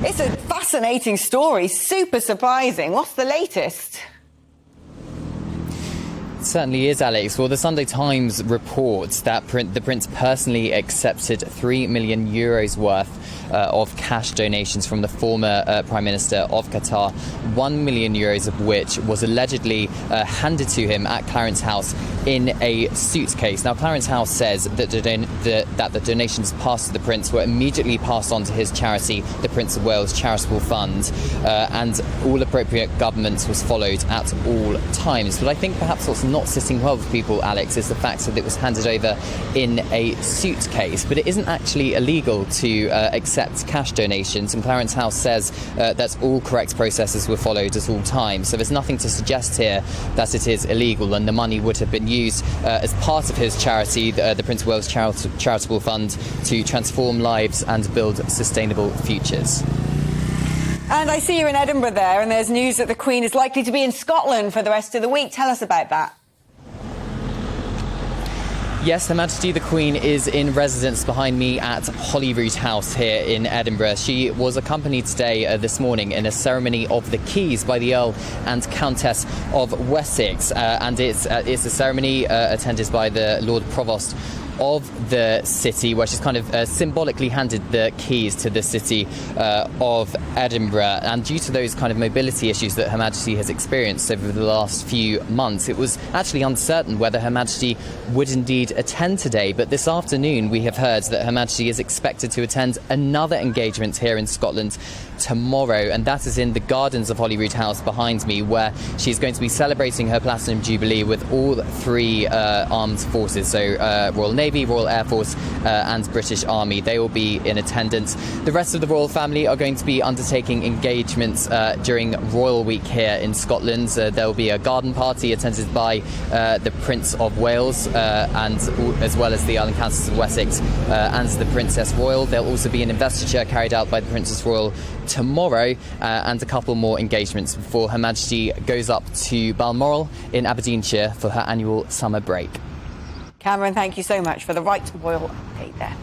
It's a fascinating story, super surprising. What's the latest? It certainly is, Alex. Well, the Sunday Times reports that the Prince personally accepted €3 million worth of cash donations from the former Prime Minister of Qatar, €1 million of which was allegedly handed to him at Clarence House in a suitcase. Now, Clarence House says that the donations passed to the Prince were immediately passed on to his charity, the Prince of Wales Charitable Fund, and all appropriate governance was followed at all times. But I think perhaps what's not sitting well with people, Alex, is the fact that it was handed over in a suitcase. But it isn't actually illegal to accept cash donations, and Clarence House says that all correct processes were followed at all times. So there's nothing to suggest here that it is illegal, and the money would have been used as part of his charity, the Prince of Wales Charitable Fund, to transform lives and build sustainable futures. And I see you're in Edinburgh there, and there's news that the Queen is likely to be in Scotland for the rest of the week. Tell us about that. Yes, Her Majesty the Queen is in residence behind me at Holyrood House here in Edinburgh. She was accompanied today, this morning, in a ceremony of the keys by the Earl and Countess of Wessex. And it's a ceremony attended by the Lord Provost of the city, where she's kind of symbolically handed the keys to the city of Edinburgh. And due to those kind of mobility issues that Her Majesty has experienced over the last few months, it was actually uncertain whether Her Majesty would indeed attend today. But this afternoon we have heard that Her Majesty is expected to attend another engagement here in Scotland tomorrow, and that is in the gardens of Holyrood House behind me, where she's going to be celebrating her Platinum Jubilee with all three armed forces, so Royal Navy, Royal Air Force and British Army. They will be in attendance. The rest of the royal family are going to be undertaking engagements during Royal Week here in Scotland. There will be a garden party attended by the Prince of Wales and as well as the Earl and Countess of Wessex and the Princess Royal. There'll also be an investiture carried out by the Princess Royal tomorrow and a couple more engagements before Her Majesty goes up to Balmoral in Aberdeenshire for her annual summer break. Cameron, thank you so much for the right royal update there.